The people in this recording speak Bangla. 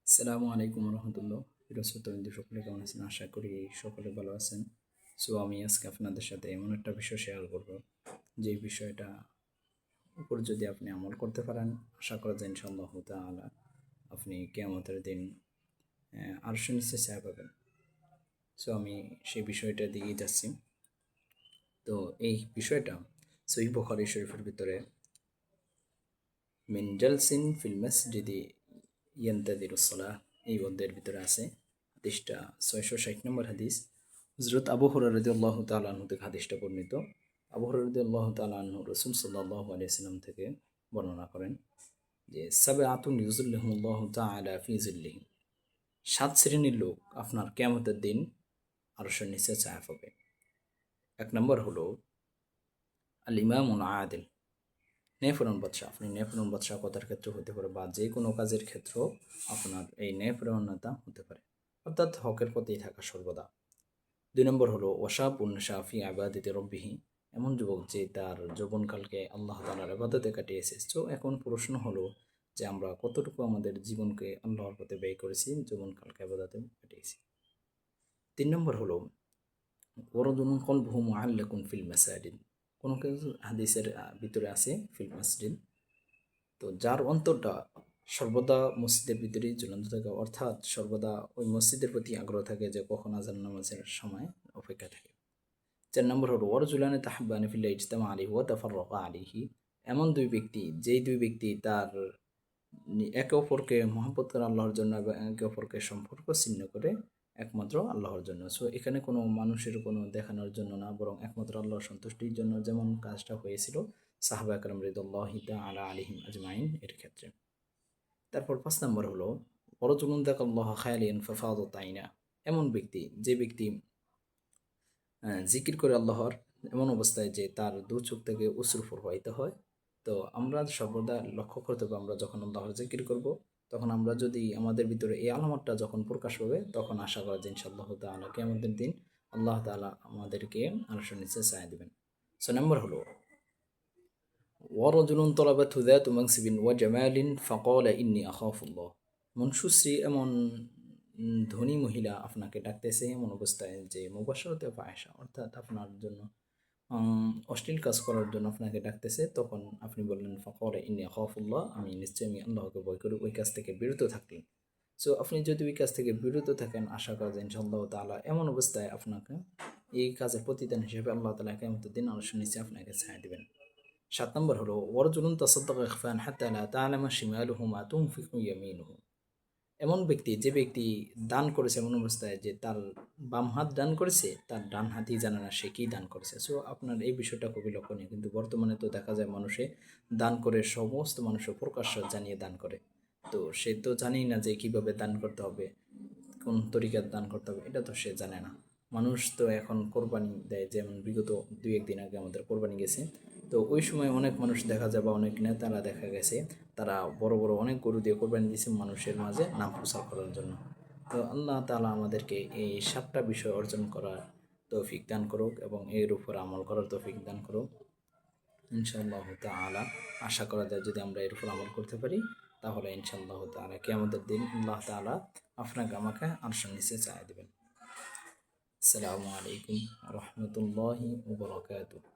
আসসালামু আলাইকুম রহমতুল্লাহ। বিরসত্তবিন্দু সকলে কেমন আছেন? আশা করি সকলে ভালো আছেন। সো আমি আজকে আপনাদের সাথে এমন একটা বিষয় শেয়ার করব, যে বিষয়টা উপর যদি আপনি আমল করতে পারেন, আশা করা যায় ইনশাআল্লাহ তাআলা আপনি কিয়ামতের দিন আরশের নিচে ছায়া পাবেন। সো আমি সেই বিষয়টা দিকেই যাচ্ছি। তো এই বিষয়টা সহিহ বুখারী শরীফের ভিতরে মিন জালসিন ফিল মসজিদি ইয়ান্তাদিরুস সালাহ এই অধ্যায়ের ভিতরে আছে। হাদিসটা 660 নম্বর হাদিস। হযরত আবু হুরায়রা রাদিয়াল্লাহু তাআলা আনহু থেকে হাদিসটা বর্ণিত। আবু হুরায়রা রাদিয়াল্লাহু তাআলা আনহু রাসূল সাল্লাল্লাহু আলাইহি সাল্লাম থেকে বর্ণনা করেন যে সাবআতুন ইউযিল্লুহুমুল্লাহু তাআলা ফি যিল্লিহি, 7 শ্রেণীর লোক আপনার কিয়ামতের দিন আরশের নিচে ছায়া পাবে। এক নম্বর হলো আল ইমামুল আদিল, ন্যায়পরায়ণ বাদশাহ। আপনি ন্যায়পরায়ণ বাদশাহ কথার ক্ষেত্রে হতে পারে বা যে কোনো কাজের ক্ষেত্রেও আপনার এই ন্যায়পরায়ণতা হতে পারে, অর্থাৎ হকের পথেই থাকা সর্বদা। 2 নম্বর হলো ওয়াশাবুন শাফি আবাদিতে রব্বিহি, এমন যুবক যে তার যৌবনকালকে আল্লাহ তাআলার ইবাদতে কাটিয়েছে। তো এখন প্রশ্ন হলো যে আমরা কতটুকু আমাদের জীবনকে আল্লাহর পথে ব্যয় করেছি, যৌবনকালকে ইবাদতে কাটিয়েছি। 3 নম্বর হলো ওয়ারাদুন কলবুহু মুআল্লাকুন ফিল মাসাজিদ, কোনো কিছু হাদিসের ভিতরে আছে ফিল মসজিদ, তো যার অন্তরটা সর্বদা মসজিদের ভিতরেই ঝুলন্ত থাকে, অর্থাৎ সর্বদা ওই মসজিদের প্রতি আগ্রহ থাকে, যে কখন আজান নামাজের সময় অপেক্ষা থাকে। 4 নম্বর হলো ওয়ারজুলানে তাহাব্বানি ফিল্লাহ ইজতামা আলাইহি ওয়া তাফাররাকা আলাইহি, এমন দুই ব্যক্তি যেই দুই ব্যক্তি তার একে অপরকে মহব্বত করে আল্লাহর জন্য এবং একে অপরকে সম্পর্ক ছিন্ন করে একমাত্র আল্লাহর জন্য। সো এখানে কোনো মানুষের কোনো দেখানোর জন্য না, বরং একমাত্র আল্লাহর সন্তুষ্টির জন্য, যেমন কাজটা হয়েছিল সাহাবা একরাম রিদুল্লাহি তাআলা আলাইহিম আজমাইন এর ক্ষেত্রে। তারপর 5 নম্বর হলো ওয়ারজুলুন যাকাল্লাহ খায়ালিয়ান ফাফাদাত আইনা, এমন ব্যক্তি যে ব্যক্তি জিকির করে আল্লাহর এমন অবস্থায় যে তার দু চোখ থেকে অশ্রু প্রবাহিত হয়। তো আমরা সর্বদা লক্ষ্য করতে হবে, আমরা যখন আল্লাহর জিকির করব, তখন আমরা যদি আমাদের ভিতরে এই আলামতটা যখন প্রকাশ পাবে, তখন আশা করা যায় ইনশাআল্লাহ তাআলা কিয়ামতের দিন আল্লাহ তাআলা আমাদেরকে আরশের নিচে ছায়া দিবেন। 6 নম্বর হলো ওয়ারজুলুন তলাবাতহু যাতু মানসিবিন ওয়া জামালিন ফাকালা ইন্নী আখাফুল্লাহ, এমন সুশ্রী, এমন ধনী মহিলা আপনাকে ডাকতেছে এমন অবস্থায় যে মুবাশশারাতে ফাহিশা, অর্থাৎ আপনার জন্য অশ্লীল কাজ করার জন্য আপনাকে ডাকতেছে, তখন আপনি বললেন ফাকালা ইন্নী আখাফুল্লাহ, আমি নিশ্চয়ই আমি আল্লাহকে ভয় করি, ওই কাজ থেকে বিরত থাকলেন। সো আপনি যদি ওই কাজ থেকে বিরত থাকেন, আশা করা যায় ইনশাআল্লাহ তাআলা এমন অবস্থায় আপনাকে এই কাজের প্রতিদান হিসেবে আল্লাহ তাআলা কিয়ামতের দিন আরশের নিচে আপনাকে ছায়া দিবেন। 7 নম্বর হলো ওয়ারজুলুন তাসাদ্দাকা ইখফান হাত্তা লা তা'লামা শিমালুহু মা তুনফিকু ইয়ামিনুহু, এমন ব্যক্তি যে ব্যক্তি দান করেছে এমন অবস্থায় যে তার বাম হাত দান করেছে, তার ডান হাতই জানে না সে কি দান করেছে। সো আপনার এই বিষয়টা খুবই লক্ষণীয়। কিন্তু বর্তমানে তো দেখা যায় মানুষে দান করে সমস্ত মানুষের প্রকাশ্য জানিয়ে দান করে, তো সে তো জানেই না যে কিভাবে দান করতে হবে, কোন তরিকার দান করতে হবে, এটা তো সে জানে না। মানুষ তো এখন কোরবানি দেয়, যেমন বিগত 2-1 দিন আগে আমাদের কোরবানি গেছে। তো ওই সময় অনেক মানুষ দেখা যায় বা অনেক নেতারা দেখা গেছে তারা বড় বড় অনেক গরু দিয়ে কোরবানি দিয়েছে মানুষের মাঝে নাম প্রচার করার জন্য। তো আল্লাহ তাআলা আমাদেরকে এই 7টা বিষয় অর্জন করার তৌফিক দান করুক এবং এর উপর আমল করার তৌফিক দান করুক ইনশাআল্লাহ তাআলা। আশা করা যায় যদি আমরা এর উপর আমল করতে পারি, তাহলে ইনশাআল্লাহ তাআলা কিয়ামতের দিন আল্লাহ তাআলা আপনাকে আমাকে আরশের নিচে ছায়া দিবেন। আসসালামু আলাইকুম ওয়া রাহমাতুল্লাহি ওয়া বারাকাতুহু।